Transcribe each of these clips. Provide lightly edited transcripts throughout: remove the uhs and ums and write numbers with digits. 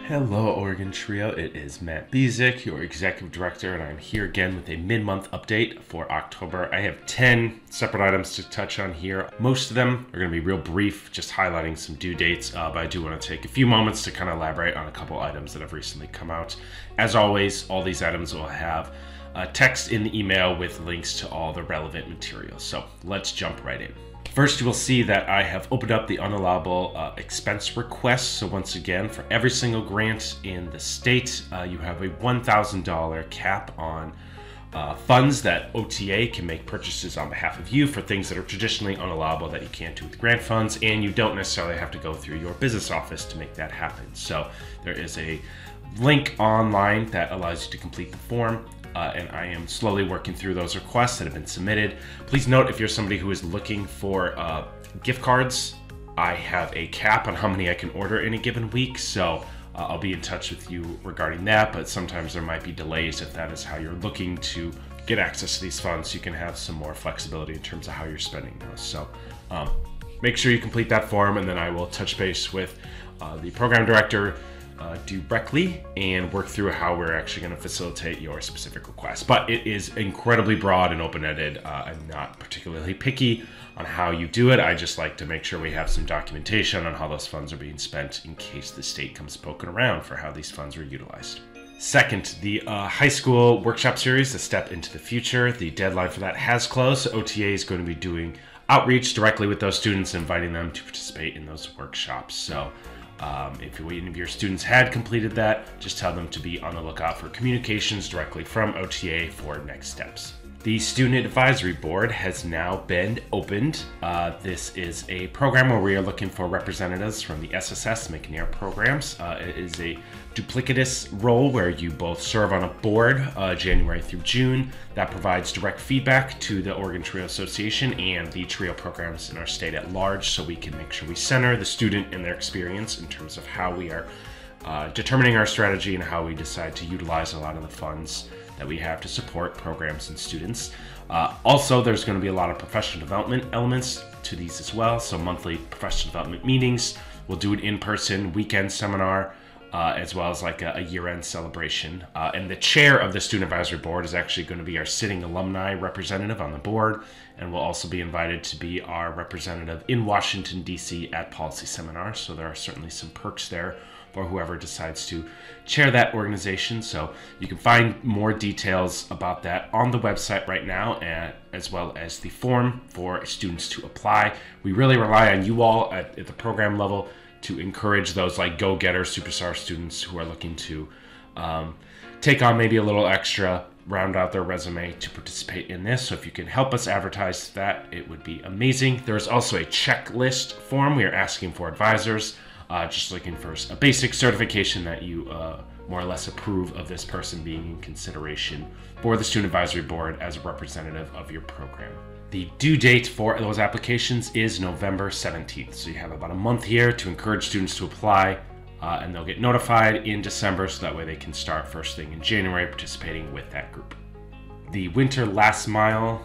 Hello, Oregon Trio. It is Matt Bisek, your Executive Director, and I'm here again with a mid-month update for October. I have 10 separate items to touch on here. Most of them are going to be real brief, just highlighting some due dates, but I do want to take a few moments to kind of elaborate on a couple items that have recently come out. As always, all these items will have text in the email with links to all the relevant materials. So let's jump right in. First, you will see that I have opened up the unallowable expense request. So once again, for every single grant in the state, you have a $1,000 cap on funds that OTA can make purchases on behalf of you for things that are traditionally unallowable that you can't do with grant funds, and you don't necessarily have to go through your business office to make that happen. So there is a link online that allows you to complete the form. And I am slowly working through those requests that have been submitted. Please note, if you're somebody who is looking for gift cards, I have a cap on how many I can order in a given week, so I'll be in touch with you regarding that, but sometimes there might be delays if that is how you're looking to get access to these funds. You can have some more flexibility in terms of how you're spending those. So make sure you complete that form, and then I will touch base with the program director directly and work through how we're actually going to facilitate your specific request. But it is incredibly broad and open-ended. I'm not particularly picky on how you do it. I just like to make sure we have some documentation on how those funds are being spent in case the state comes poking around for how these funds are utilized. Second, the high school workshop series, A Step into the Future. The deadline for that has closed. So OTA is going to be doing outreach directly with those students, inviting them to participate in those workshops. So if any of your students had completed that, just tell them to be on the lookout for communications directly from OTA for next steps. The Student Advisory Board has now been opened. This is a program where we are looking for representatives from the SSS McNair programs. It is a duplicitous role where you both serve on a board January through June that provides direct feedback to the Oregon Trio Association and the Trio programs in our state at large, so we can make sure we center the student and their experience in terms of how we are determining our strategy and how we decide to utilize a lot of the funds that we have to support programs and students. Also, there's going to be a lot of professional development elements to these as well. So monthly professional development meetings. We'll do an in-person weekend seminar, as well as like a year-end celebration. And the chair of the Student Advisory Board is actually going to be our sitting alumni representative on the board, and will also be invited to be our representative in Washington, D.C. at policy seminars. So there are certainly some perks there for whoever decides to chair that organization. So you can find more details about that on the website right now, as well as the form for students to apply. We really rely on you all at the program level to encourage those like go-getter superstar students who are looking to take on maybe a little extra, round out their resume to participate in this. So if you can help us advertise that, it would be amazing. There's also a checklist form. We are asking for advisors, just looking for a basic certification that you more or less approve of this person being in consideration for the Student Advisory Board as a representative of your program. The due date for those applications is November 17th. So you have about a month here to encourage students to apply, and they'll get notified in December, so that way they can start first thing in January participating with that group. The Winter Last Mile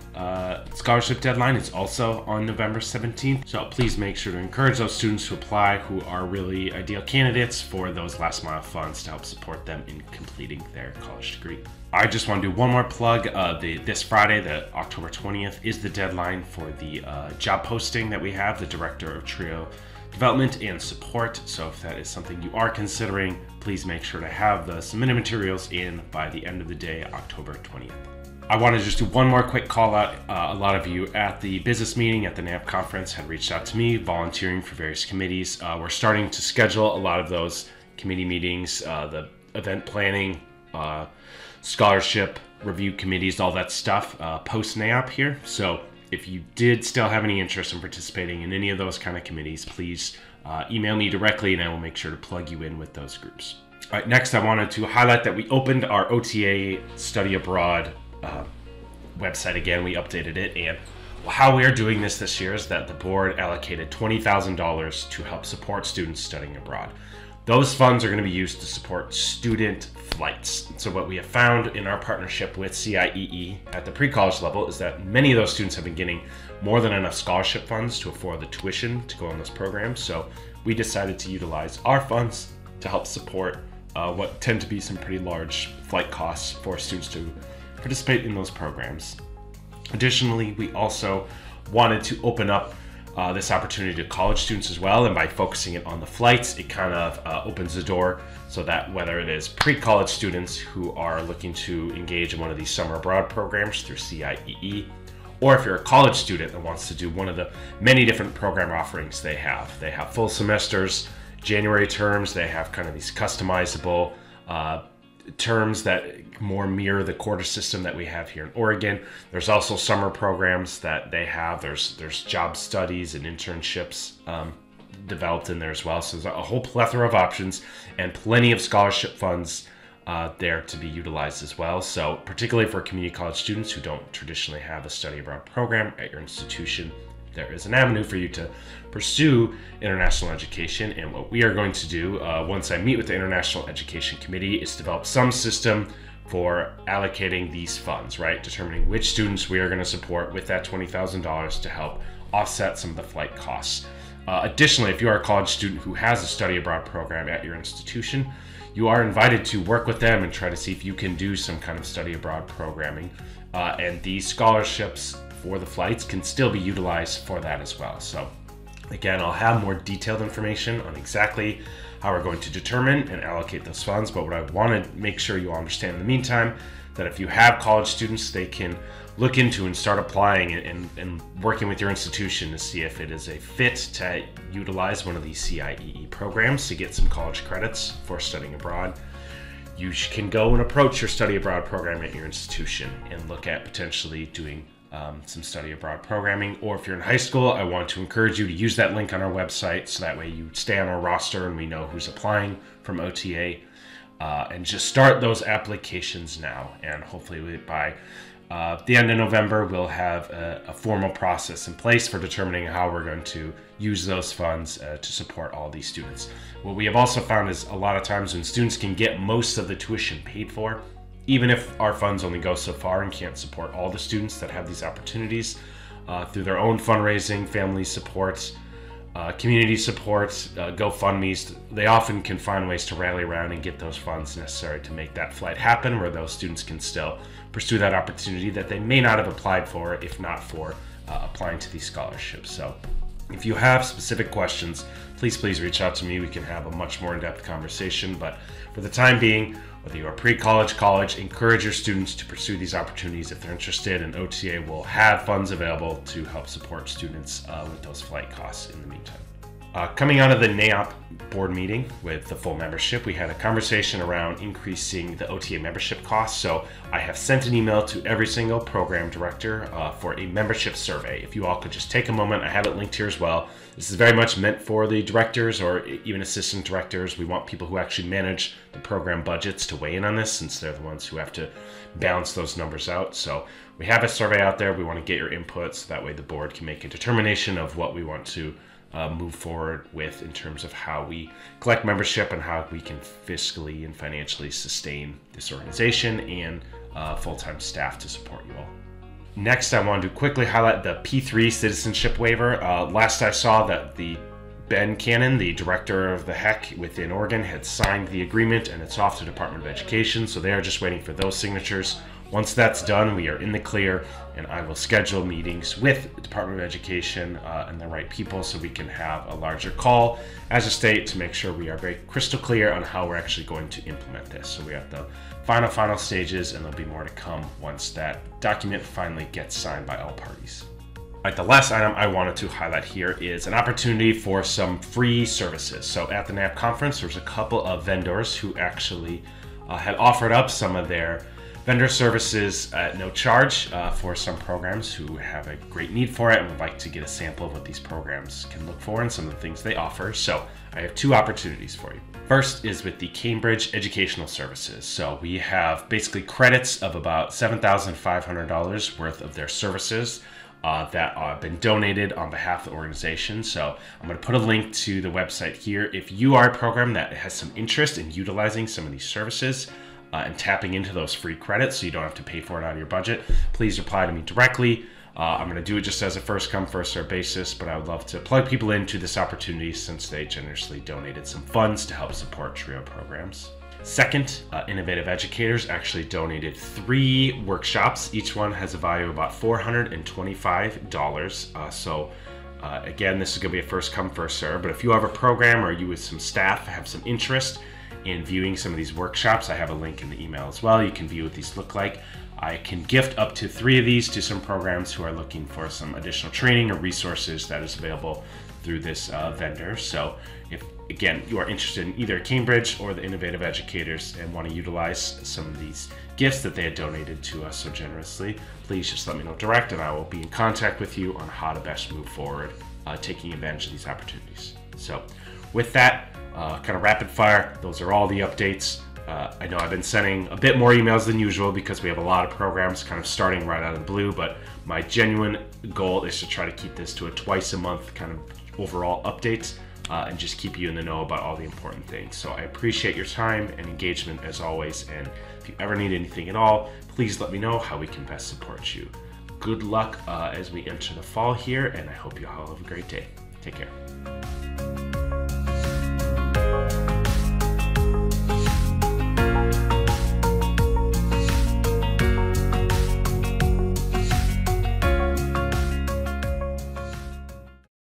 scholarship deadline is also on November 17th. So please make sure to encourage those students to apply who are really ideal candidates for those last mile funds to help support them in completing their college degree. I just want to do one more plug. This Friday, the October 20th, is the deadline for the job posting that we have, the Director of Trio Development and Support. So if that is something you are considering, please make sure to have the submitted materials in by the end of the day, October 20th. I want to just do one more quick call out. A lot of you at the business meeting at the NAMP conference had reached out to me volunteering for various committees. We're starting to schedule a lot of those committee meetings, the event planning, scholarship review committees, all that stuff post NAMP here. So if you did still have any interest in participating in any of those kind of committees, please email me directly and I will make sure to plug you in with those groups. All right, next I wanted to highlight that we opened our OTA study abroad website again. We updated it, and how we are doing this year is that the board allocated $20,000 to help support students studying abroad. Those funds are going to be used to support student flights. So what we have found in our partnership with CIEE at the pre-college level is that many of those students have been getting more than enough scholarship funds to afford the tuition to go on those programs. So we decided to utilize our funds to help support what tend to be some pretty large flight costs for students to participate in those programs. Additionally, we also wanted to open up this opportunity to college students as well, and by focusing it on the flights, it kind of opens the door so that whether it is pre-college students who are looking to engage in one of these summer abroad programs through CIEE, or if you're a college student that wants to do one of the many different program offerings they have. They have full semesters, January terms, they have kind of these customizable terms that more mirror the quarter system that we have here in Oregon. There's also summer programs that they have. There's job studies and internships developed in there as well. So there's a whole plethora of options and plenty of scholarship funds there to be utilized as well. So particularly for community college students who don't traditionally have a study abroad program at your institution, there is an avenue for you to pursue international education. And what we are going to do once I meet with the International Education Committee is develop some system for allocating these funds, right? Determining which students we are going to support with that $20,000 to help offset some of the flight costs. Additionally, if you are a college student who has a study abroad program at your institution, you are invited to work with them and try to see if you can do some kind of study abroad programming. And these scholarships for the flights can still be utilized for that as well. So again, I'll have more detailed information on exactly how we're going to determine and allocate those funds. But what I want to make sure you all understand in the meantime, that if you have college students, they can look into and start applying and working with your institution to see if it is a fit to utilize one of these CIEE programs to get some college credits for studying abroad. You can go and approach your study abroad program at your institution and look at potentially doing some study abroad programming. Or if you're in high school, I want to encourage you to use that link on our website so that way you stay on our roster and we know who's applying from OTA, and just start those applications now. And hopefully by the end of November, we'll have a formal process in place for determining how we're going to use those funds to support all these students. What we have also found is a lot of times when students can get most of the tuition paid for, even if our funds only go so far and can't support all the students that have these opportunities, through their own fundraising, family support, community support, GoFundMes, they often can find ways to rally around and get those funds necessary to make that flight happen, where those students can still pursue that opportunity that they may not have applied for if not for applying to these scholarships. So if you have specific questions, please reach out to me. We can have a much more in-depth conversation. But for the time being, whether you are pre-college, college, encourage your students to pursue these opportunities if they're interested, and OTA will have funds available to help support students with those flight costs in the meantime. Coming out of the NAOP board meeting with the full membership, we had a conversation around increasing the OTA membership costs. So I have sent an email to every single program director for a membership survey. If you all could just take a moment, I have it linked here as well. This is very much meant for the directors or even assistant directors. We want people who actually manage the program budgets to weigh in on this, since they're the ones who have to balance those numbers out. So we have a survey out there. We want to get your input so that way the board can make a determination of what we want to move forward with in terms of how we collect membership and how we can fiscally and financially sustain this organization and full-time staff to support you all. Next, I wanted to quickly highlight the P3 citizenship waiver. Last I saw that Ben Cannon, the director of the HEC within Oregon, had signed the agreement and it's off to the Department of Education, so they are just waiting for those signatures. Once that's done, we are in the clear, and I will schedule meetings with the Department of Education and the right people so we can have a larger call as a state to make sure we are very crystal clear on how we're actually going to implement this. So we're at the final stages, and there'll be more to come once that document finally gets signed by all parties. All right, the last item I wanted to highlight here is an opportunity for some free services. So at the NAP conference, there's a couple of vendors who actually had offered up some of their vendor services at no charge for some programs who have a great need for it and would like to get a sample of what these programs can look for and some of the things they offer. So I have two opportunities for you. First is with the Cambridge Educational Services. So we have basically credits of about $7,500 worth of their services that have been donated on behalf of the organization. So I'm going to put a link to the website here. If you are a program that has some interest in utilizing some of these services, and tapping into those free credits so you don't have to pay for it out of your budget, please reply to me directly. I'm going to do it just as a first come, first served basis, but I would love to plug people into this opportunity since they generously donated some funds to help support TRIO programs. Second, Innovative Educators actually donated 3 workshops. Each one has a value of about $425. Again, this is going to be a first come, first serve, but if you have a program or you with some staff have some interest in viewing some of these workshops, I have a link in the email as well. You can view what these look like. I can gift up to 3 of these to some programs who are looking for some additional training or resources that is available through this vendor. So if, again, you are interested in either Cambridge or the Innovative Educators and want to utilize some of these gifts that they had donated to us so generously, please just let me know direct and I will be in contact with you on how to best move forward taking advantage of these opportunities. So with that, kind of rapid fire, those are all the updates. I know I've been sending a bit more emails than usual because we have a lot of programs kind of starting right out of the blue, but my genuine goal is to try to keep this to a twice a month kind of overall updates and just keep you in the know about all the important things. So I appreciate your time and engagement as always, and if you ever need anything at all, please let me know how we can best support you. Good luck as we enter the fall here, and I hope you all have a great day. Take care.